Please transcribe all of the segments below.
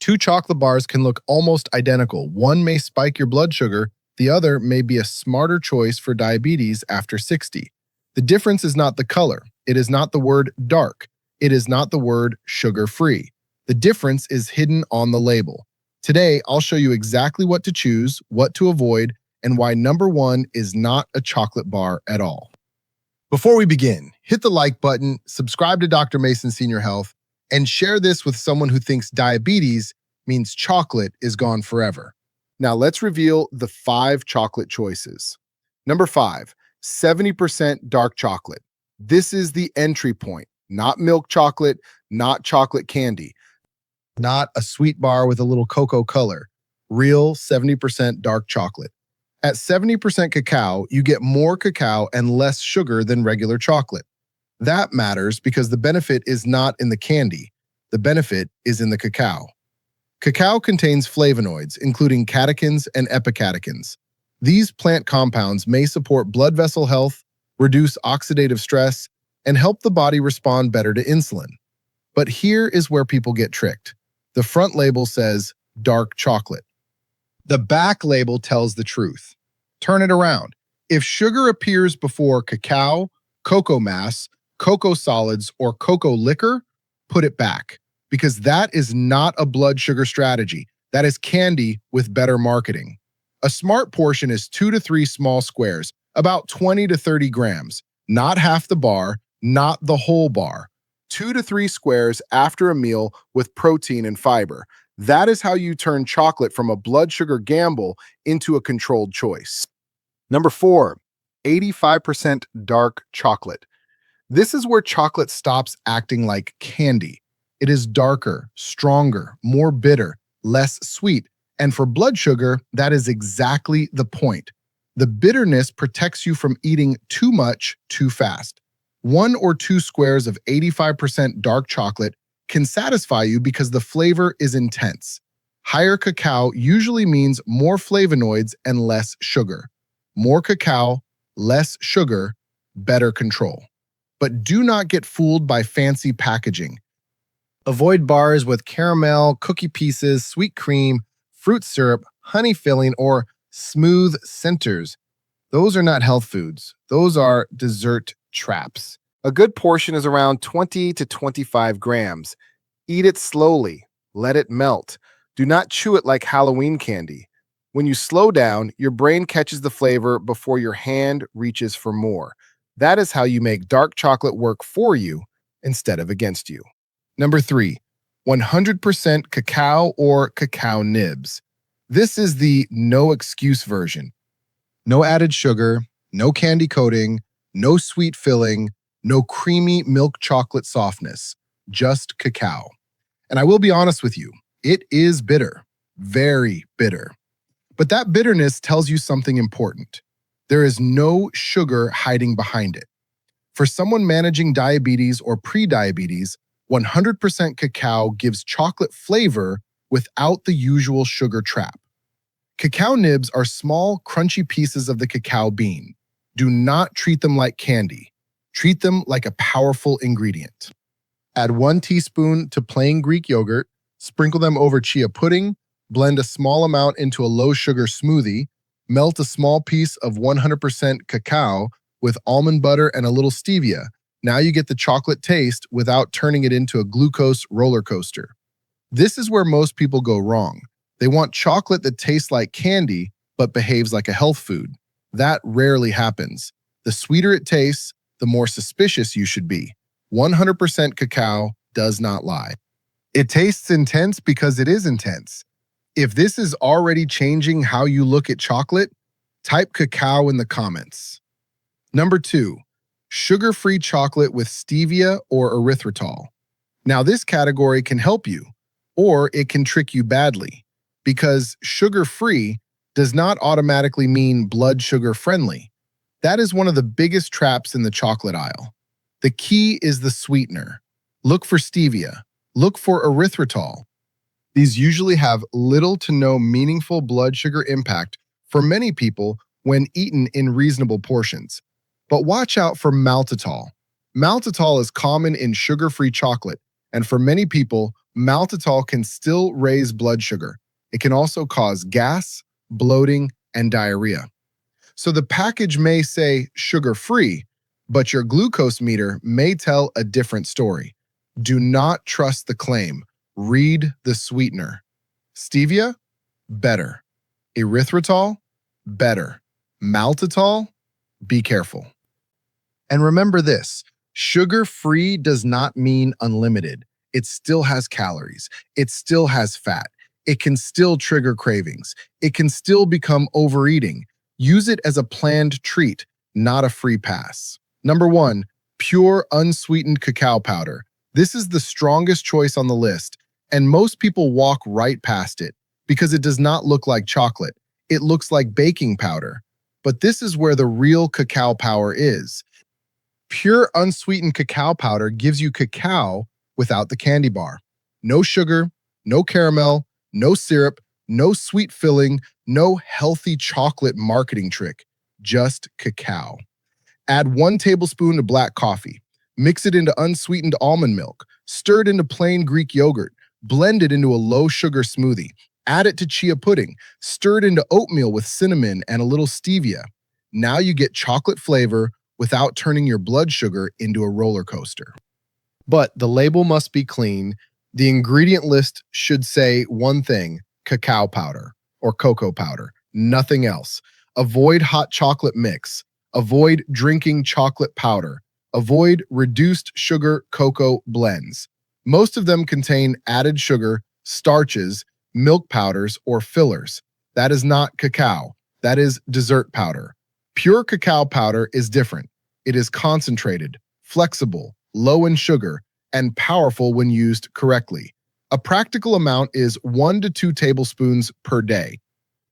Two chocolate bars can look almost identical. One may spike your blood sugar, the other may be a smarter choice for diabetes after 60. The difference is not the color. It is not the word dark. It is not the word sugar-free. The difference is hidden on the label. Today, I'll show you exactly what to choose, what to avoid, and why number one is not a chocolate bar at all. Before we begin, hit the like button, subscribe to Dr. Mason Senior Health, and share this with someone who thinks diabetes means chocolate is gone forever. Now let's reveal the 5 chocolate choices. Number 5, 70% dark chocolate. This is the entry point, not milk chocolate, not chocolate candy, not a sweet bar with a little cocoa color, real 70% dark chocolate. At 70% cacao, you get more cacao and less sugar than regular chocolate. That matters because the benefit is not in the candy. The benefit is in the cacao. Cacao contains flavonoids, including catechins and epicatechins. These plant compounds may support blood vessel health, reduce oxidative stress, and help the body respond better to insulin. But here is where people get tricked. The front label says dark chocolate. The back label tells the truth. Turn it around. If sugar appears before cacao, cocoa mass, cocoa solids, or cocoa liquor, put it back, because that is not a blood sugar strategy. That is candy with better marketing. A smart portion is 2 to 3 small squares, about 20 to 30 grams, not half the bar, not the whole bar. 2 to 3 squares after a meal with protein and fiber. That is how you turn chocolate from a blood sugar gamble into a controlled choice. Number 4, 85% dark chocolate. This is where chocolate stops acting like candy. It is darker, stronger, more bitter, less sweet. And for blood sugar, that is exactly the point. The bitterness protects you from eating too much too fast. 1 or 2 squares of 85% dark chocolate can satisfy you because the flavor is intense. Higher cacao usually means more flavonoids and less sugar. More cacao, less sugar, better control. But do not get fooled by fancy packaging. Avoid bars with caramel, cookie pieces, sweet cream, fruit syrup, honey filling, or smooth centers. Those are not health foods. Those are dessert traps. A good portion is around 20 to 25 grams. Eat it slowly. Let it melt. Do not chew it like Halloween candy. When you slow down, your brain catches the flavor before your hand reaches for more. That is how you make dark chocolate work for you instead of against you. Number 3, 100% cacao or cacao nibs. This is the no excuse version. No added sugar, no candy coating, no sweet filling, no creamy milk chocolate softness, just cacao. And I will be honest with you, it is bitter, very bitter. But that bitterness tells you something important. There is no sugar hiding behind it. For someone managing diabetes or prediabetes, 100% cacao gives chocolate flavor without the usual sugar trap. Cacao nibs are small, crunchy pieces of the cacao bean. Do not treat them like candy. Treat them like a powerful ingredient. Add 1 teaspoon to plain Greek yogurt, sprinkle them over chia pudding, blend a small amount into a low-sugar smoothie, melt a small piece of 100% cacao with almond butter and a little stevia. Now you get the chocolate taste without turning it into a glucose roller coaster. This is where most people go wrong. They want chocolate that tastes like candy but behaves like a health food. That rarely happens. The sweeter it tastes, the more suspicious you should be. 100% cacao does not lie. It tastes intense because it is intense. If this is already changing how you look at chocolate, type cacao in the comments. Number 2, sugar-free chocolate with stevia or erythritol. Now this category can help you, or it can trick you badly, because sugar-free does not automatically mean blood sugar friendly. That is one of the biggest traps in the chocolate aisle. The key is the sweetener. Look for stevia. Look for erythritol. These usually have little to no meaningful blood sugar impact for many people when eaten in reasonable portions. But watch out for maltitol. Maltitol is common in sugar-free chocolate, and for many people, Maltitol can still raise blood sugar. It can also cause gas, bloating, and diarrhea. So the package may say sugar-free, but your glucose meter may tell a different story. Do not trust the claim. Read the sweetener. Stevia? Better. Erythritol? Better. Maltitol? Be careful. And remember this, sugar-free does not mean unlimited. It still has calories. It still has fat. It can still trigger cravings. It can still become overeating. Use it as a planned treat, not a free pass. Number 1, pure unsweetened cacao powder. This is the strongest choice on the list, and most people walk right past it because it does not look like chocolate. It looks like baking powder. But this is where the real cacao power is. Pure unsweetened cacao powder gives you cacao without the candy bar. No sugar, no caramel, no syrup, no sweet filling, no healthy chocolate marketing trick, just cacao. Add 1 tablespoon to black coffee. Mix it into unsweetened almond milk. Stir it into plain Greek yogurt. Blend it into a low-sugar smoothie. Add it to chia pudding. Stir it into oatmeal with cinnamon and a little stevia. Now you get chocolate flavor without turning your blood sugar into a roller coaster. But the label must be clean. The ingredient list should say one thing, cacao powder or cocoa powder, nothing else. Avoid hot chocolate mix. Avoid drinking chocolate powder. Avoid reduced sugar cocoa blends. Most of them contain added sugar, starches, milk powders, or fillers. That is not cacao. That is dessert powder. Pure cacao powder is different. It is concentrated, flexible, low in sugar, and powerful when used correctly. A practical amount is 1 to 2 tablespoons per day.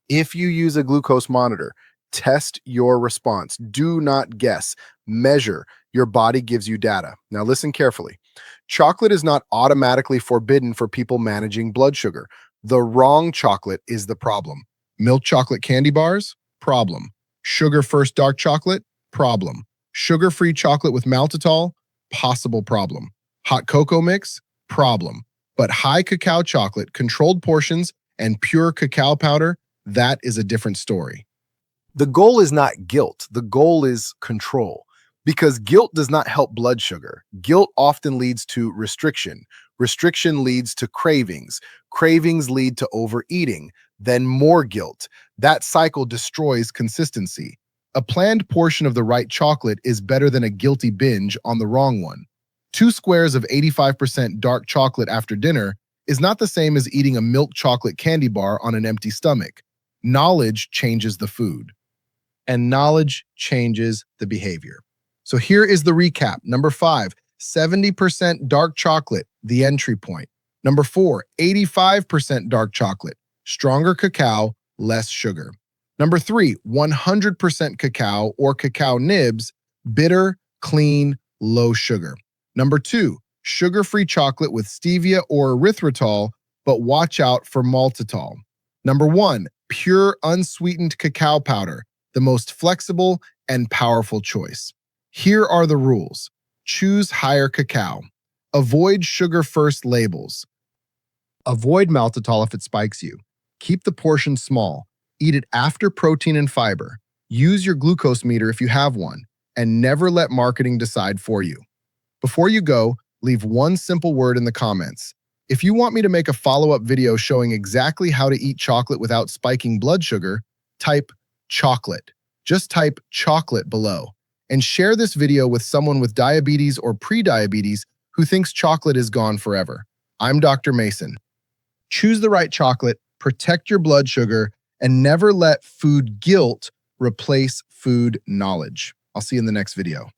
If you use a glucose monitor, test your response. Do not guess. Measure. Your body gives you data. Now listen carefully. Chocolate is not automatically forbidden for people managing blood sugar. The wrong chocolate is the problem. Milk chocolate candy bars? Problem. Sugar first dark chocolate? Problem. Sugar-free chocolate with maltitol? Possible problem. Hot cocoa mix? Problem. But high cacao chocolate, controlled portions, and pure cacao powder, that is a different story. The goal is not guilt. The goal is control. Because guilt does not help blood sugar. Guilt often leads to restriction. Restriction leads to cravings. Cravings lead to overeating. Then more guilt. That cycle destroys consistency. A planned portion of the right chocolate is better than a guilty binge on the wrong one. 2 squares of 85% dark chocolate after dinner is not the same as eating a milk chocolate candy bar on an empty stomach. Knowledge changes the food, and knowledge changes the behavior. So here is the recap. Number 5, 70% dark chocolate, the entry point. Number 4, 85% dark chocolate, stronger cacao, less sugar. Number 3, 100% cacao or cacao nibs, bitter, clean, low sugar. Number 2, sugar-free chocolate with stevia or erythritol, but watch out for maltitol. Number 1, pure unsweetened cacao powder, the most flexible and powerful choice. Here are the rules. Choose higher cacao. Avoid sugar-first labels. Avoid maltitol if it spikes you. Keep the portion small. Eat it after protein and fiber. Use your glucose meter if you have one, and never let marketing decide for you. Before you go, leave one simple word in the comments. If you want me to make a follow-up video showing exactly how to eat chocolate without spiking blood sugar, type chocolate. Just type chocolate below. And share this video with someone with diabetes or prediabetes who thinks chocolate is gone forever. I'm Dr. Mason. Choose the right chocolate, protect your blood sugar, and never let food guilt replace food knowledge. I'll see you in the next video.